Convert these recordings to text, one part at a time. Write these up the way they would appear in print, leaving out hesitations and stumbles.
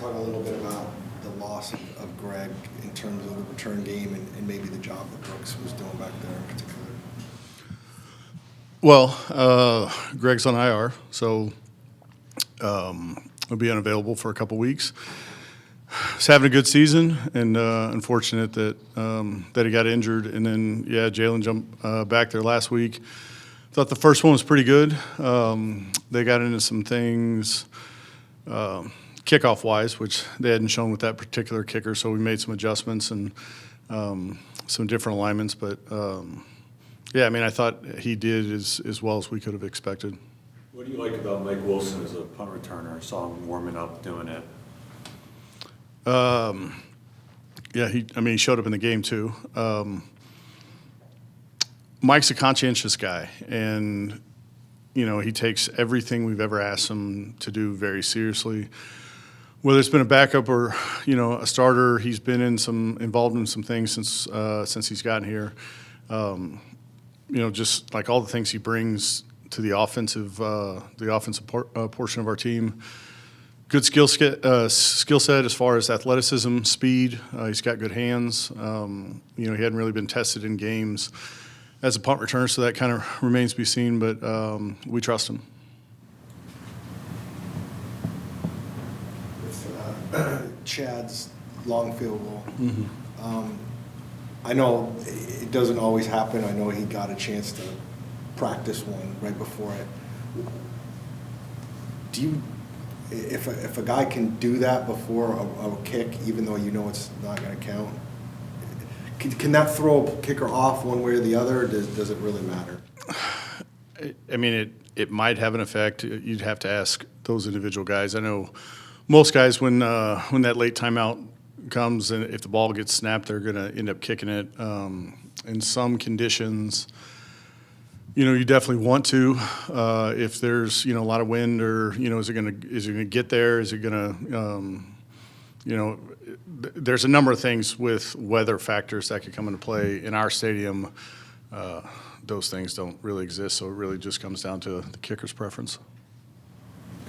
talk a little bit about the loss of Greg in terms of the return game and maybe the job that Brooks was doing back there in particular? Well, Greg's on IR, so he'll be unavailable for a couple weeks. He's having a good season, and unfortunate that he got injured. And then, Jalen jumped back there last week. Thought the first one was pretty good. They got into some things kickoff-wise, which they hadn't shown with that particular kicker, so we made some adjustments and some different alignments. But, I thought he did as well as we could have expected. What do you like about Mike Wilson as a punt returner? I saw him warming up doing it. He showed up in the game too. Mike's a conscientious guy, and he takes everything we've ever asked him to do very seriously. Whether it's been a backup or a starter, he's been involved in some things since he's gotten here. Just like all the things he brings to the offensive portion of our team. Good skill set as far as athleticism, speed. He's got good hands. He hadn't really been tested in games as a punt returner, so that kind of remains to be seen. But we trust him. With Chad's long field goal, Mm-hmm. I know it doesn't always happen. I know he got a chance to practice one right before it. If a guy can do that before a kick, even though it's not going to count, can that throw a kicker off one way or the other, or does it really matter? It might have an effect. You'd have to ask those individual guys. I know most guys, when that late timeout comes and if the ball gets snapped, they're going to end up kicking it. In some conditions, you definitely want to. If there's a lot of wind, or is it going to get there? Is it going to there's a number of things with weather factors that could come into play. In our stadium, those things don't really exist, so it really just comes down to the kicker's preference.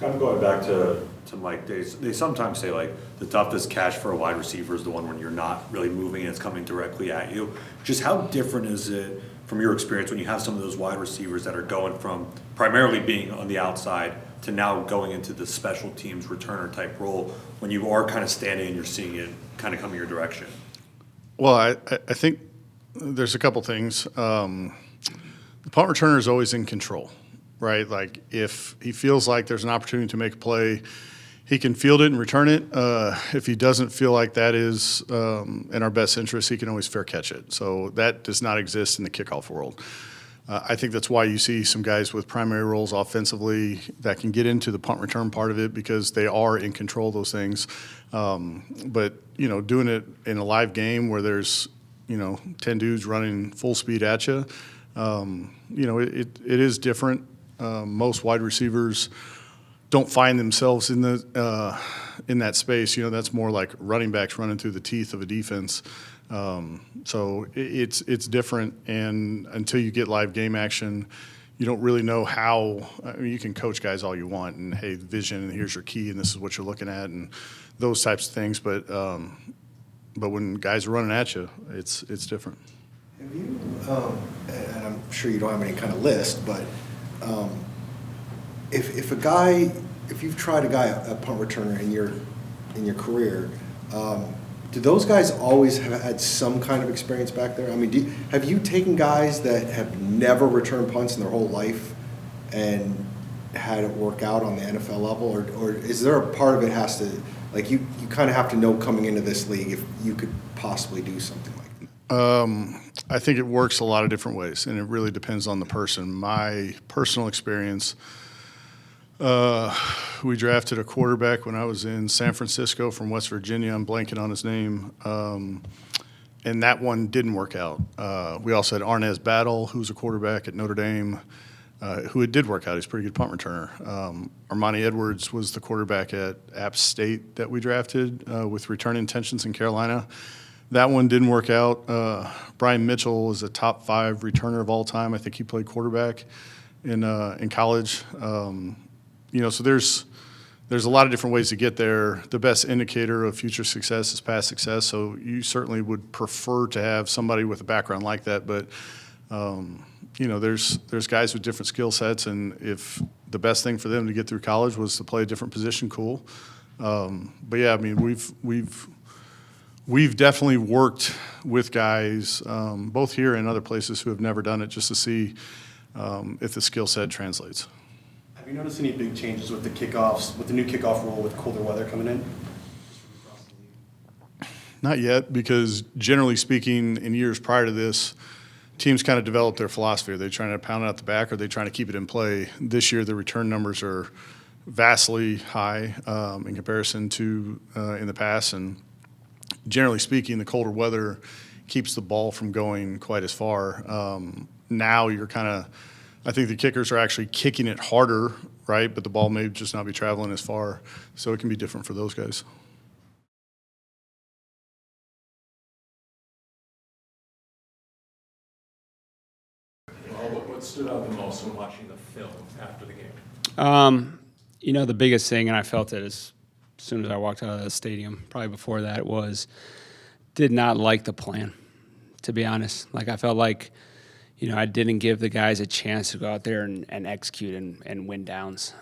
Kind of going back to Mike, they sometimes say, like, the toughest catch for a wide receiver is the one when you're not really moving and it's coming directly at you. Just how different is it from your experience when you have some of those wide receivers that are going from primarily being on the outside to now going into the special teams returner type role when you are kind of standing and you're seeing it kind of coming your direction? Well, I think there's a couple things. The punt returner is always in control, right? Like, if he feels like there's an opportunity to make a play, he can field it and return it. If he doesn't feel like that is in our best interest, he can always fair catch it. So that does not exist in the kickoff world. I think that's why you see some guys with primary roles offensively that can get into the punt return part of it, because they are in control of those things. But doing it in a live game where there's 10 dudes running full speed at you, it is different. Most wide receivers don't find themselves in that space. That's more like running backs running through the teeth of a defense. So it's different, and until you get live game action, you don't really know how. You can coach guys all you want, and hey, vision, and here's your key, and this is what you're looking at, and those types of things. But when guys are running at you, it's different. Have you? And I'm sure you don't have any kind of list, but. If you've tried a punt returner in your career, do those guys always have had some kind of experience back there? Have you taken guys that have never returned punts in their whole life and had it work out on the NFL level, or is there a part of it has to, like, you kind of have to know coming into this league if you could possibly do something like that? I think it works a lot of different ways, and it really depends on the person. My personal experience, we drafted a quarterback when I was in San Francisco from West Virginia. I'm blanking on his name. And that one didn't work out. We also had Arnaz Battle, who's a quarterback at Notre Dame, who it did work out. He's a pretty good punt returner. Armani Edwards was the quarterback at App State that we drafted with return intentions in Carolina. That one didn't work out. Brian Mitchell is a top 5 returner of all time. I think he played quarterback in college. So there's there's a lot of different ways to get there. The best indicator of future success is past success. So you certainly would prefer to have somebody with a background like that. But, there's guys with different skill sets. And if the best thing for them to get through college was to play a different position, cool. But yeah, I mean, we've definitely worked with guys, both here and other places, who have never done it, just to see if the skill set translates. Have you noticed any big changes with the kickoffs, with the new kickoff rule with colder weather coming in? Not yet, because generally speaking, in years prior to this, teams kind of developed their philosophy. Are they trying to pound it out the back, or are they trying to keep it in play? This year, the return numbers are vastly high in comparison to in the past, and generally speaking, the colder weather keeps the ball from going quite as far. Now you're kind of, I think the kickers are actually kicking it harder, right? But the ball may just not be traveling as far, so it can be different for those guys. What stood out the most when watching the film after the game? The biggest thing, and I felt it as soon as I walked out of the stadium, probably before that, was did not like the plan, to be honest. Like, I felt like, I didn't give the guys a chance to go out there and execute and win downs.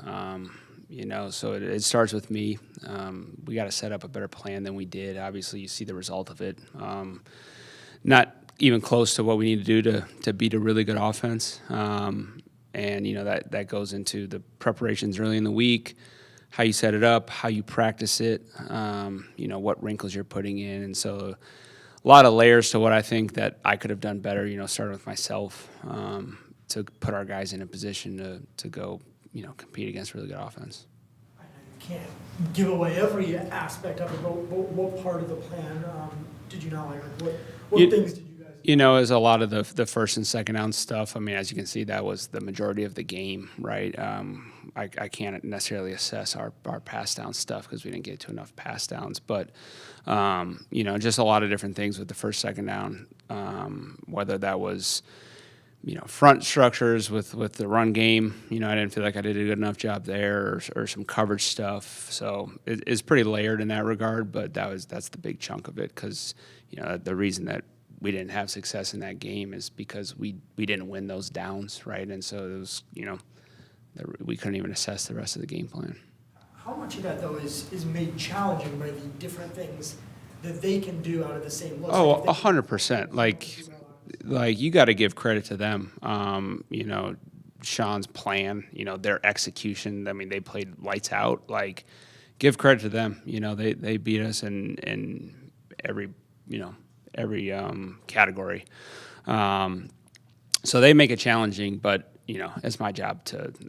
So it starts with me. We got to set up a better plan than we did. Obviously, you see the result of it. Not even close to what we need to do to beat a really good offense. That goes into the preparations early in the week, how you set it up, how you practice it, what wrinkles you're putting in. And so a lot of layers to what I think that I could have done better, starting with myself, to put our guys in a position to go, compete against really good offense. I know you can't give away every aspect of it, but what part of the plan did you not like? What things did you guys? As a lot of the first and second down stuff. I mean, as you can see, that was the majority of the game, right? I can't necessarily assess our pass down stuff because we didn't get to enough pass downs, but just a lot of different things with the first, second down, whether that was, front structures with the run game. I didn't feel like I did a good enough job there, or some coverage stuff. So it's pretty layered in that regard, but that's the big chunk of it, because the reason that we didn't have success in that game is because we didn't win those downs, right? And so it was, we couldn't even assess the rest of the game plan. How much of that, though, is made challenging by the different things that they can do out of the same look? Oh, 100%. Like you got to give credit to them. Sean's plan, their execution. I mean, they played lights out. Like, give credit to them. They beat us in every category. So they make it challenging, but it's my job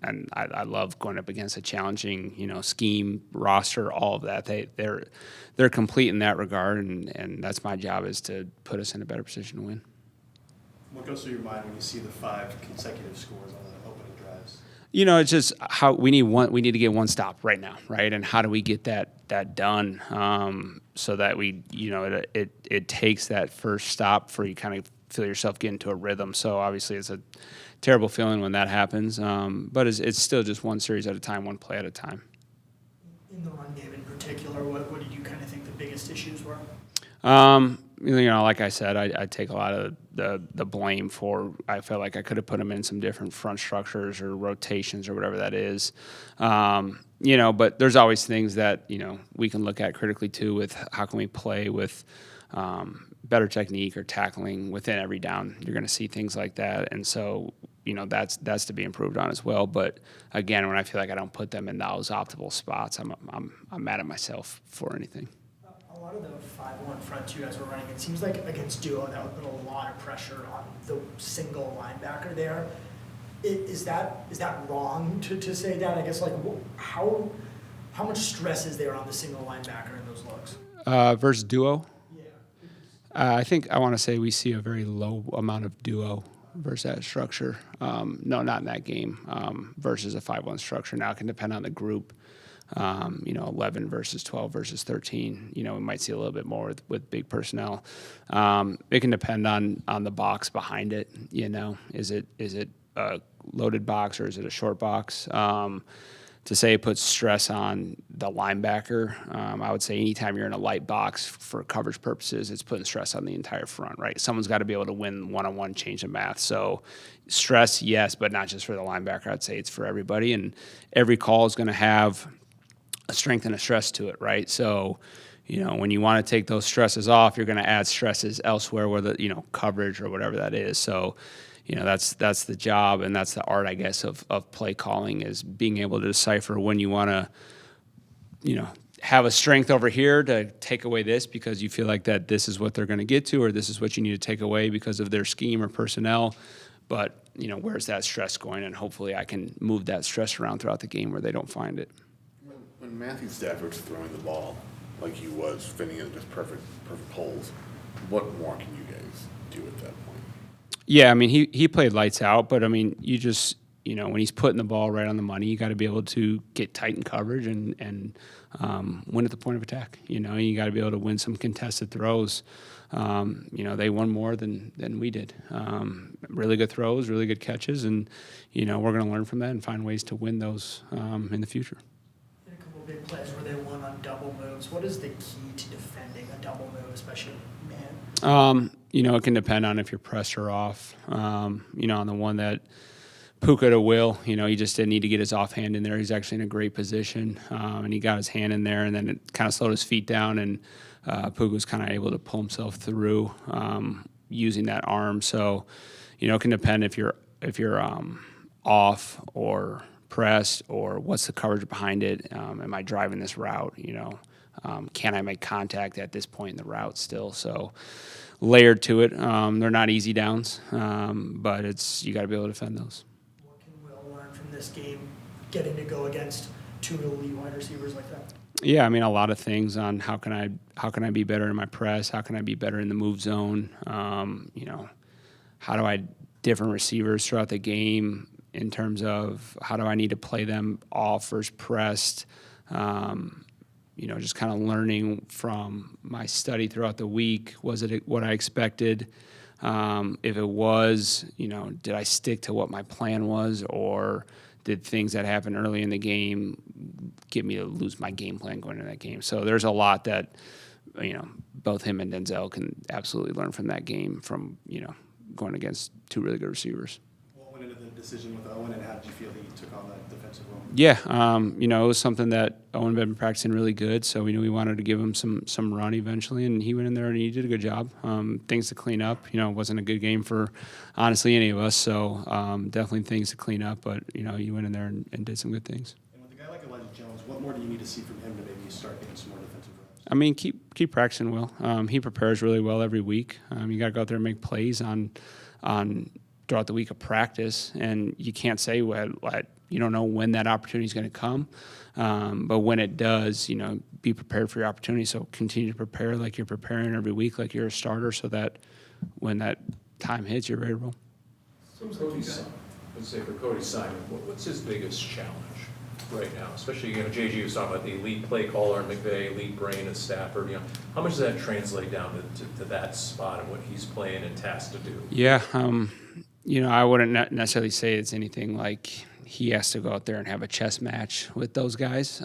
and I love going up against a challenging, scheme, roster, all of that. They're complete in that regard, and that's my job, is to put us in a better position to win. What goes through your mind when you see the 5 consecutive scores on the opening drives? It's just how we need to get one stop right now, right? And how do we get that done, so that we, it takes that first stop for you kind of feel yourself get into a rhythm. So obviously it's a terrible feeling when that happens, but it's still just one series at a time, one play at a time. In the run game in particular, what did you kind of think the biggest issues were? Like I said, I take a lot of the blame for, I felt like I could have put them in some different front structures or rotations or whatever that is. But there's always things that, we can look at critically too, with how can we play with better technique or tackling within every down. You're going to see things like that. And so, that's to be improved on as well. But again, when I feel like I don't put them in those optimal spots, I'm mad at myself for anything. A lot of the 5-1 fronts you guys were running, it seems like against duo that would put a lot of pressure on the single linebacker there. Is that wrong to say that? I guess, like, how much stress is there on the single linebacker in those looks? Versus duo? Yeah. I think I want to say we see a very low amount of duo versus that structure. No, not in that game, versus a 5-1 structure. Now it can depend on the group. 11 versus 12 versus 13. We might see a little bit more with big personnel. It can depend on the box behind it. Is it a loaded box or is it a short box? to say it puts stress on the linebacker, I would say anytime you're in a light box for coverage purposes, it's putting stress on the entire front, right? Someone's got to be able to win one-on-one change of math. So stress, yes, but not just for the linebacker. I'd say it's for everybody. And every call is going to have a strength and a stress to it, right? So, when you want to take those stresses off, you're going to add stresses elsewhere, whether, coverage or whatever that is. So, that's the job, and that's the art, I guess, of play calling, is being able to decipher when you want to, have a strength over here to take away this because you feel like that this is what they're going to get to, or this is what you need to take away because of their scheme or personnel. But, where's that stress going? And hopefully I can move that stress around throughout the game where they don't find it. When Matthew Stafford's throwing the ball like he was, fitting in just perfect holes, what more can you guys do at that point? Yeah, he played lights out, but you just, when he's putting the ball right on the money, you got to be able to get tight in coverage and win at the point of attack. You got to be able to win some contested throws. They won more than we did. Really good throws, really good catches, and we're going to learn from that and find ways to win those in the future. A couple of big plays where they won on double moves. What is the key to defending a double move, especially man? It can depend on if you're pressed or off. On the one that Puka to Will, he just didn't need to get his offhand in there. He's actually in a great position, and he got his hand in there, and then it kind of slowed his feet down, and Puka was kind of able to pull himself through using that arm. So, it can depend if you're off or pressed, or what's the coverage behind it. Am I driving this route? Can I make contact at this point in the route still? So layered to it. They're not easy downs, but you got to be able to defend those. What can Will learn from this game, getting to go against two elite wide receivers like that? Yeah, a lot of things on how can I be better in my press? How can I be better in the move zone? How do I different receivers throughout the game in terms of how do I need to play them off versus pressed? Just kind of learning from my study throughout the week. Was it what I expected? If it was, did I stick to what my plan was, or did things that happened early in the game get me to lose my game plan going into that game? So there's a lot that, both him and Denzel can absolutely learn from that game from, going against two really good receivers. What went into the decision with Owen, and how did you feel he took on that defensive role? Yeah, it was something that Owen had been practicing really good, so we knew we wanted to give him some run eventually, and he went in there and he did a good job. Things to clean up. It wasn't a good game for, honestly, any of us, so definitely things to clean up, but, he went in there and did some good things. And with a guy like Elijah Jones, what more do you need to see from him to maybe start getting some more defensive reps? Keep practicing well. He prepares really well every week. You got to go out there and make plays on throughout the week of practice, and you can't say what you don't know when that opportunity is going to come, but when it does, be prepared for your opportunity. So continue to prepare like you're preparing every week, like you're a starter, so that when that time hits, you're ready to roll. So let's say for Cody Simon, what's his biggest challenge right now? Especially, JG was talking about the elite play caller and McVay, elite brain and Stafford. How much does that translate down to that spot and what he's playing and tasked to do? Yeah, I wouldn't necessarily say it's anything like he has to go out there and have a chess match with those guys.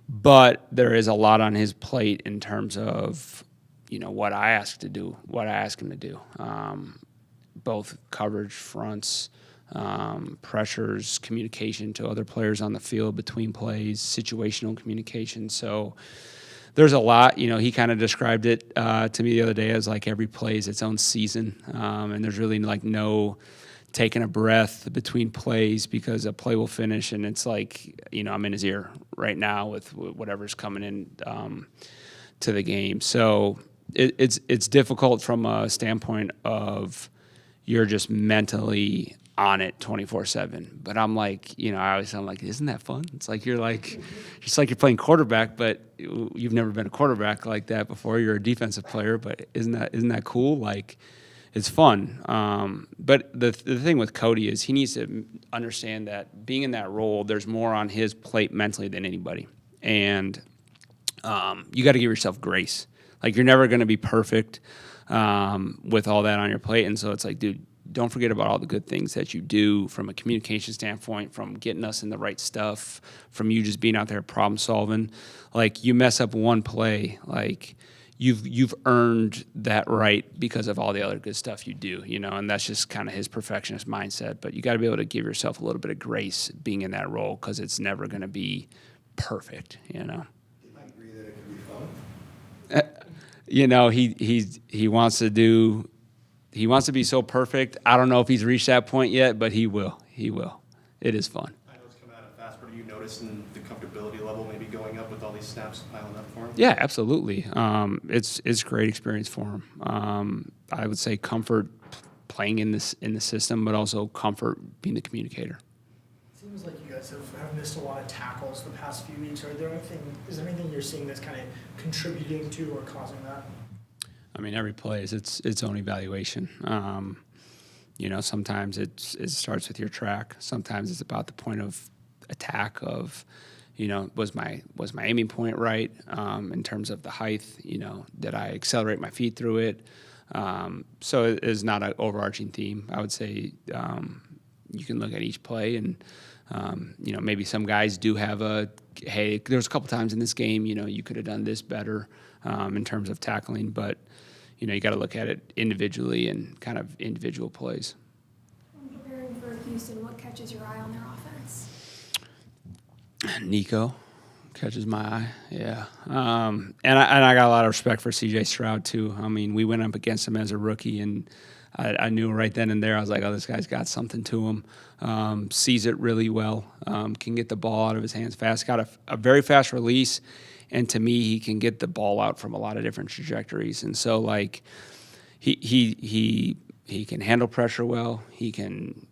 But there is a lot on his plate in terms of, what I ask him to do. Both coverage, fronts, pressures, communication to other players on the field between plays, situational communication. So there's a lot. He kind of described it to me the other day as like every play is its own season, and there's really like no taking a breath between plays, because a play will finish and it's like, I'm in his ear right now with whatever's coming in to the game. So it's difficult from a standpoint of you're just mentally on it 24/7. But I'm like, I'm like, isn't that fun? It's like it's like you're playing quarterback, but you've never been a quarterback like that before. You're a defensive player, but isn't that cool? Like, it's fun. But the thing with Cody is he needs to understand that being in that role, there's more on his plate mentally than anybody, and you got to give yourself grace. Like, you're never going to be perfect with all that on your plate, and so it's like, dude, don't forget about all the good things that you do from a communication standpoint, from getting us in the right stuff, from you just being out there problem solving. Like, you mess up one play, like, you've earned that right because of all the other good stuff you do, and that's just kind of his perfectionist mindset. But you got to be able to give yourself a little bit of grace being in that role, because it's never going to be perfect, I agree that it can be fun. He wants to be so perfect. I don't know if he's reached that point yet, but he will. It is fun. I know it's coming out of fast, but are you noticing the comfortability level maybe going up with all these snaps piling up for him? Yeah, absolutely. It's a great experience for him. I would say comfort playing in the system, but also comfort being the communicator. Seems like you guys have missed a lot of tackles the past few weeks. Is there anything you're seeing that's kind of contributing to or causing that? I mean, every play is its own evaluation. Sometimes it starts with your track. Sometimes it's about the point of attack of, was my aiming point right in terms of the height? Did I accelerate my feet through it? So it is not an overarching theme. I would say you can look at each play and, maybe some guys do have hey, there's a couple times in this game, you could have done this better in terms of tackling, but you got to look at it individually and kind of individual plays. When preparing for Houston, what catches your eye on their offense? Nico catches my eye, yeah. And I got a lot of respect for C.J. Stroud too. I mean, we went up against him as a rookie, and I knew right then and there, I was like, oh, this guy's got something to him. Sees it really well, can get the ball out of his hands fast, got a very fast release. And to me, he can get the ball out from a lot of different trajectories. And so, like, he can handle pressure well. He can,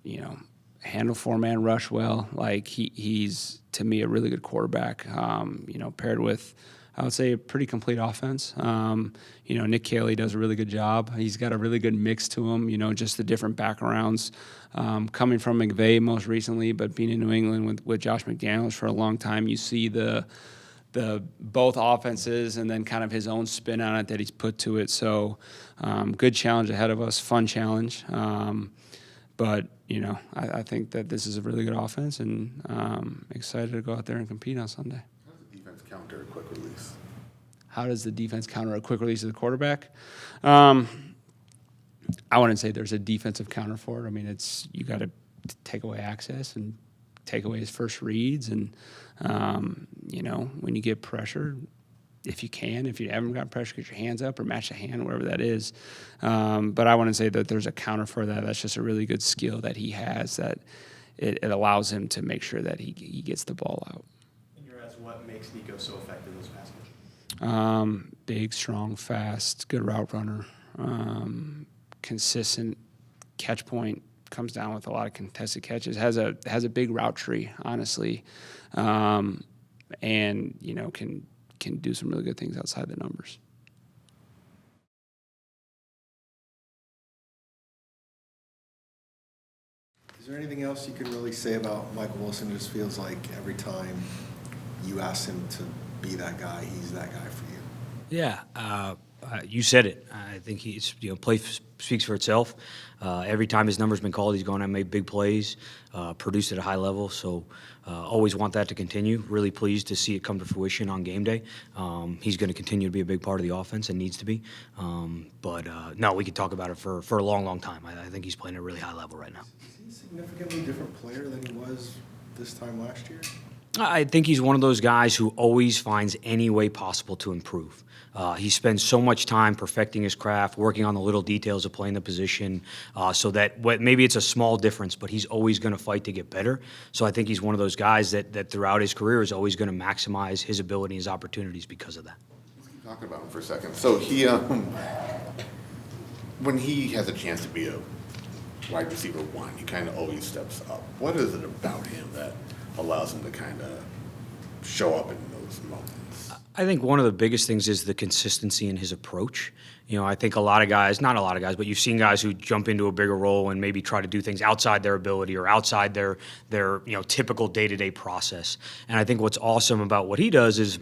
handle four-man rush well. Like, he's, to me, a really good quarterback, paired with, I would say, a pretty complete offense. Nick Caley does a really good job. He's got a really good mix to him, just the different backgrounds. Coming from McVay most recently, but being in New England with Josh McDaniels for a long time, you see the both offenses and then kind of his own spin on it that he's put to it. So good challenge ahead of us, fun challenge. But, I think that this is a really good offense, and excited to go out there and compete on Sunday. How does the defense counter a quick release? How does the defense counter a quick release of the quarterback? I wouldn't say there's a defensive counter for it. I mean, you got to take away access and take away his first reads, and when you get pressure, if you haven't got pressure, get your hands up or match the hand, whatever that is. But I wouldn't say that there's a counter for that. That's just a really good skill that he has, that it allows him to make sure that he gets the ball out. In your eyes, what makes Nico so effective in this passage? Big, strong, fast, good route runner, consistent catch point. Comes down with a lot of contested catches. Has a big route tree, honestly, and can do some really good things outside the numbers. Is there anything else you can really say about Michael Wilson? It just feels like every time you ask him to be that guy, he's that guy for you. Yeah, you said it. I think he's play speaks for itself. Every time his number's been called, he's gone and made big plays, produced at a high level. So always want that to continue. Really pleased to see it come to fruition on game day. He's going to continue to be a big part of the offense and needs to be. But no, we could talk about it for a long, long time. I think he's playing at a really high level right now. Is he a significantly different player than he was this time last year? I think he's one of those guys who always finds any way possible to improve. He spends so much time perfecting his craft, working on the little details of playing the position, so that maybe it's a small difference, but he's always going to fight to get better. So I think he's one of those guys that throughout his career is always going to maximize his ability and his opportunities because of that. Let's keep talking about him for a second. So he, when he has a chance to be a wide receiver one, he kind of always steps up. What is it about him that allows him to kind of show up in those moments? I think one of the biggest things is the consistency in his approach. I think a lot of guys, not a lot of guys, but you've seen guys who jump into a bigger role and maybe try to do things outside their ability or outside their typical day-to-day process. And I think what's awesome about what he does is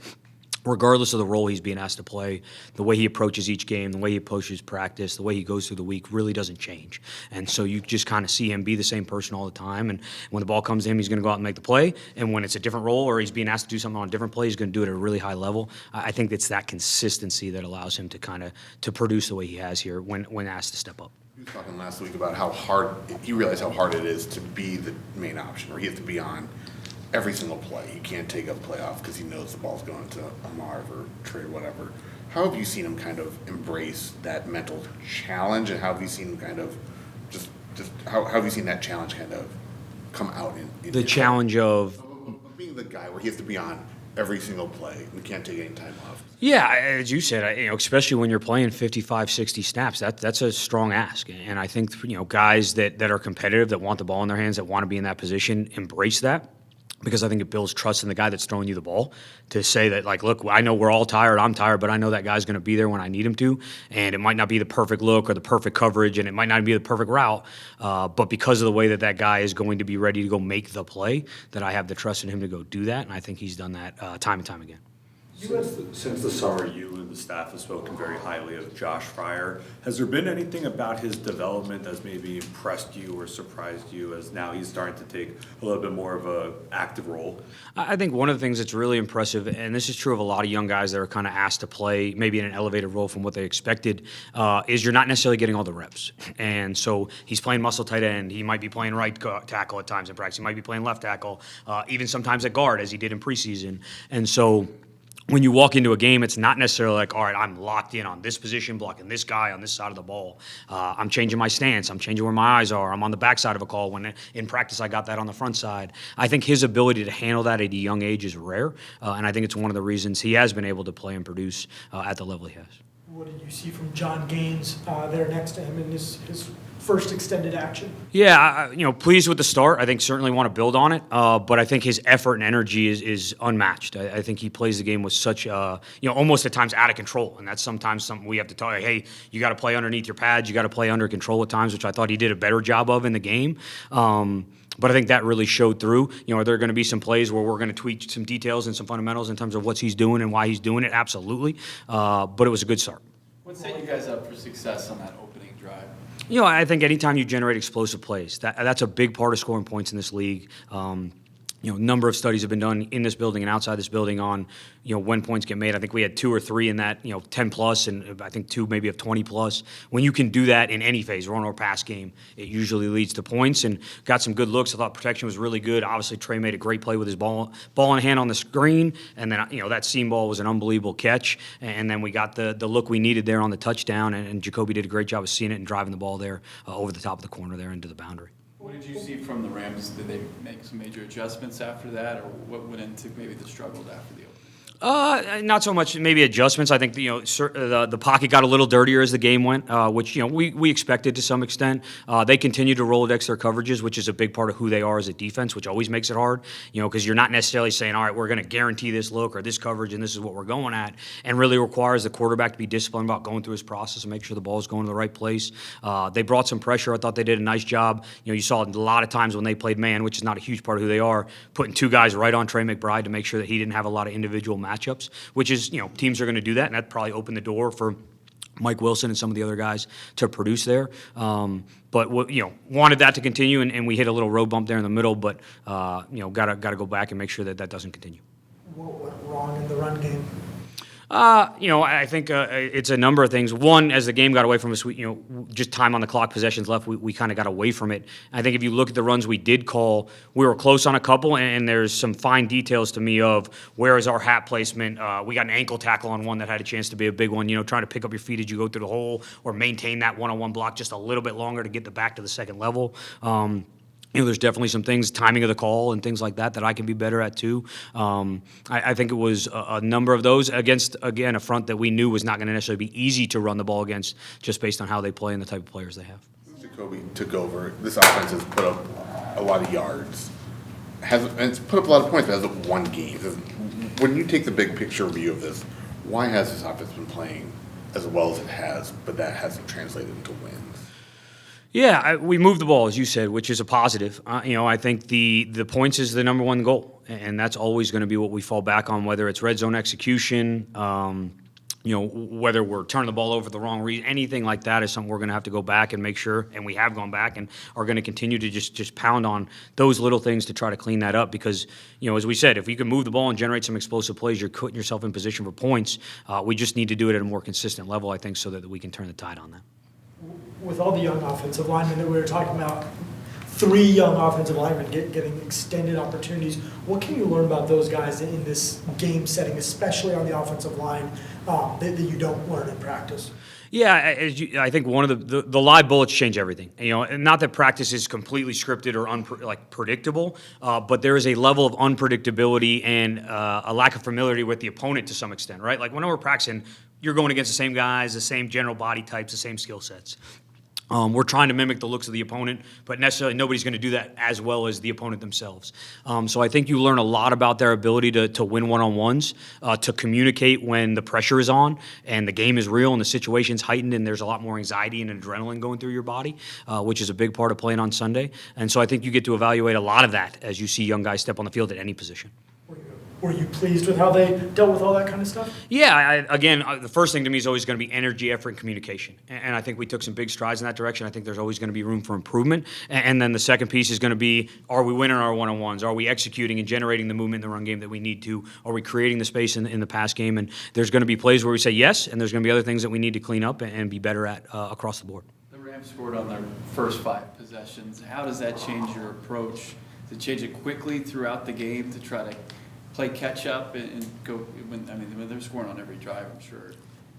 regardless of the role he's being asked to play, the way he approaches each game, the way he approaches practice, the way he goes through the week really doesn't change. And so you just kind of see him be the same person all the time. And when the ball comes to him, he's going to go out and make the play. And when it's a different role or he's being asked to do something on a different play, he's going to do it at a really high level. I think it's that consistency that allows him to to produce the way he has here when asked to step up. He was talking last week about how hard, he realized how hard it is to be the main option, or he has to be on every single play. You can't take a play off because he knows the ball's going to a Marv or Trey or whatever. How have you seen him kind of embrace that mental challenge, and how have you seen him kind of how have you seen that challenge kind of come out in The challenge of being the guy where he has to be on every single play and can't take any time off? Yeah, as you said, especially when you're playing 55, 60 snaps, that's a strong ask. And I think, guys that are competitive, that want the ball in their hands, that want to be in that position, embrace that. Because I think it builds trust in the guy that's throwing you the ball to say that, like, look, I know we're all tired, I'm tired, but I know that guy's going to be there when I need him to. And it might not be the perfect look or the perfect coverage, and it might not be the perfect route. But because of the way that guy is going to be ready to go make the play, that I have the trust in him to go do that. And I think he's done that time and time again. Since the summer, you and the staff have spoken very highly of Josh Fryer. Has there been anything about his development that's maybe impressed you or surprised you, as now he's starting to take a little bit more of an active role? I think one of the things that's really impressive, and this is true of a lot of young guys that are kind of asked to play maybe in an elevated role from what they expected, is you're not necessarily getting all the reps. And so he's playing muscle tight end. He might be playing right tackle at times in practice. He might be playing left tackle, even sometimes at guard, as he did in preseason. And so when you walk into a game, it's not necessarily like, all right, I'm locked in on this position, blocking this guy on this side of the ball. I'm changing my stance. I'm changing where my eyes are. I'm on the backside of a call. When in practice, I got that on the front side. I think his ability to handle that at a young age is rare, and I think it's one of the reasons he has been able to play and produce at the level he has. What did you see from John Gaines there next to him in his first extended action? Yeah, pleased with the start. I think certainly want to build on it, but I think his effort and energy is unmatched. I think he plays the game with such, almost at times out of control, and that's sometimes something we have to tell you, hey, you got to play underneath your pads, you got to play under control at times, which I thought he did a better job of in the game. But I think that really showed through. Are there going to be some plays where we're going to tweak some details and some fundamentals in terms of what he's doing and why he's doing it? Absolutely. But it was a good start. What set you guys up for success on that opening drive? I think anytime you generate explosive plays, that's a big part of scoring points in this league. Number of studies have been done in this building and outside this building on, when points get made. I think we had 2 or 3 in that, 10 plus, and I think 2 maybe of 20 plus. When you can do that in any phase, run or pass game, it usually leads to points, and got some good looks. I thought protection was really good. Obviously, Trey made a great play with his ball in hand on the screen, and then, that seam ball was an unbelievable catch, and then we got the look we needed there on the touchdown, and Jacoby did a great job of seeing it and driving the ball there over the top of the corner there into the boundary. What did you see from the Rams? Did they make some major adjustments after that, or what went into maybe the struggles after the opening? Not so much maybe adjustments. I think the pocket got a little dirtier as the game went, which we expected to some extent. They continue to Rolodex their coverages, which is a big part of who they are as a defense, which always makes it hard. Because you're not necessarily saying, all right, we're going to guarantee this look or this coverage, and this is what we're going at, and really requires the quarterback to be disciplined about going through his process and make sure the ball is going to the right place. They brought some pressure. I thought they did a nice job. You saw a lot of times when they played man, which is not a huge part of who they are, putting 2 guys right on Trey McBride to make sure that he didn't have a lot of individual matchups, which is, teams are going to do that, and that probably opened the door for Mike Wilson and some of the other guys to produce there. But wanted that to continue, and we hit a little road bump there in the middle, but got to go back and make sure that doesn't continue. What went wrong in the run game? I think it's a number of things. One, as the game got away from us, just time on the clock, possessions left, we kind of got away from it. I think if you look at the runs we did call, we were close on a couple, and there's some fine details to me of where is our hat placement. We got an ankle tackle on one that had a chance to be a big one, trying to pick up your feet as you go through the hole or maintain that one-on-one block just a little bit longer to get the back to the second level. There's definitely some things, timing of the call and things like that I can be better at too. I think it was a number of those against, again, a front that we knew was not going to necessarily be easy to run the ball against just based on how they play and the type of players they have. Jacoby took over. This offense has put up a lot of yards. And it's put up a lot of points, but hasn't won games. When you take the big picture view of this, why has this offense been playing as well as it has, but that hasn't translated into wins? Yeah, we moved the ball, as you said, which is a positive. I think the points is the number one goal, and that's always going to be what we fall back on, whether it's red zone execution, whether we're turning the ball over the wrong reason, anything like that is something we're going to have to go back and make sure, and we have gone back and are going to continue to just pound on those little things to try to clean that up because, as we said, if you can move the ball and generate some explosive plays, you're putting yourself in position for points. We just need to do it at a more consistent level, I think, so that we can turn the tide on that. With all the young offensive linemen that we were talking about, 3 young offensive linemen getting extended opportunities, what can you learn about those guys in this game setting, especially on the offensive line, that you don't learn in practice? Yeah, I think one of the live bullets change everything. And not that practice is completely scripted or predictable, but there is a level of unpredictability and a lack of familiarity with the opponent to some extent, right? Like when we're practicing, you're going against the same guys, the same general body types, the same skill sets. We're trying to mimic the looks of the opponent, but necessarily nobody's going to do that as well as the opponent themselves. So I think you learn a lot about their ability to win one-on-ones, to communicate when the pressure is on and the game is real and the situation's heightened and there's a lot more anxiety and adrenaline going through your body, which is a big part of playing on Sunday. And so I think you get to evaluate a lot of that as you see young guys step on the field at any position. Were you pleased with how they dealt with all that kind of stuff? Yeah, the first thing to me is always going to be energy, effort, and communication. And I think we took some big strides in that direction. I think there's always going to be room for improvement. And then the second piece is going to be, are we winning our one-on-ones? Are we executing and generating the movement in the run game that we need to? Are we creating the space in the pass game? And there's going to be plays where we say yes, and there's going to be other things that we need to clean up and be better at across the board. The Rams scored on their first 5 possessions. How does that change your approach? Does it change it quickly throughout the game to try to play catch up and go when they're scoring on every drive? I'm sure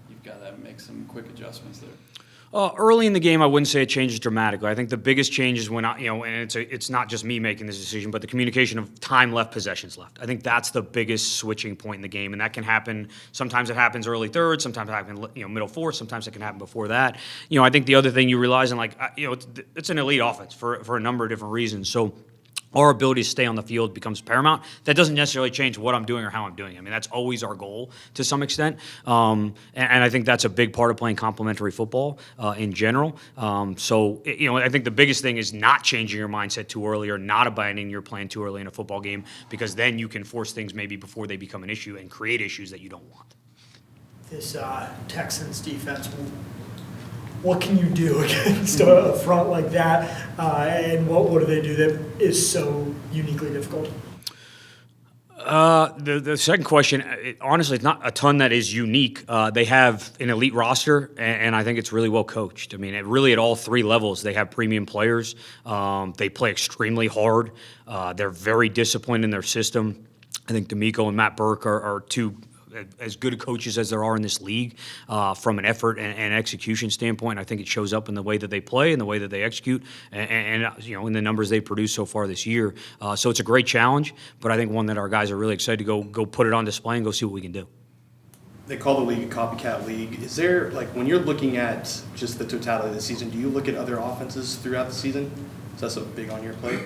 you've got to make some quick adjustments there. Early in the game, I wouldn't say it changes dramatically. I think the biggest change is when and it's not just me making this decision, but the communication of time left, possessions left. I think that's the biggest switching point in the game, and that can happen. Sometimes it happens early third, sometimes it happens middle fourth, sometimes it can happen before that. I think the other thing you realize, and it's an elite offense for a number of different reasons. So our ability to stay on the field becomes paramount. That doesn't necessarily change what I'm doing or how I'm doing it. That's always our goal to some extent. And I think that's a big part of playing complementary football in general. I think the biggest thing is not changing your mindset too early or not abandoning your plan too early in a football game, because then you can force things maybe before they become an issue and create issues that you don't want. This Texans defense, what can you do against a front like that, and what do they do that is so uniquely difficult? The second question, honestly, it's not a ton that is unique. They have an elite roster, and I think it's really well coached. Really at all 3 levels, they have premium players. They play extremely hard. They're very disciplined in their system. I think D'Amico and Matt Burke are 2 as good coaches as there are in this league from an effort and execution standpoint. I think it shows up in the way that they play and the way that they execute and in the numbers they produced so far this year. So it's a great challenge, but I think one that our guys are really excited to go put it on display and go see what we can do. They call the league a copycat league. Is there, when you're looking at just the totality of the season, do you look at other offenses throughout the season? Is that so big on your plate?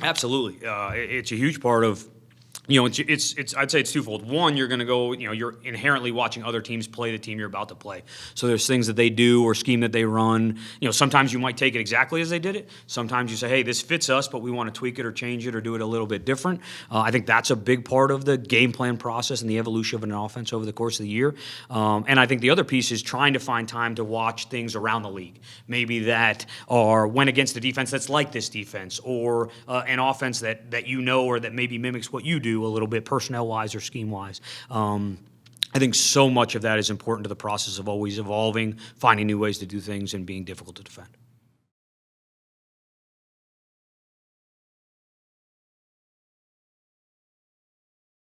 Absolutely. It's a huge part of it's I'd say it's twofold. One, you're going to go, you're inherently watching other teams play the team you're about to play. So there's things that they do or scheme that they run. Sometimes you might take it exactly as they did it. Sometimes you say, hey, this fits us, but we want to tweak it or change it or do it a little bit different. I think that's a big part of the game plan process and the evolution of an offense over the course of the year. And I think the other piece is trying to find time to watch things around the league. Maybe that went against a defense that's like this defense, or an offense that or that maybe mimics what you do a little bit personnel-wise or scheme-wise. I think so much of that is important to the process of always evolving, finding new ways to do things, and being difficult to defend.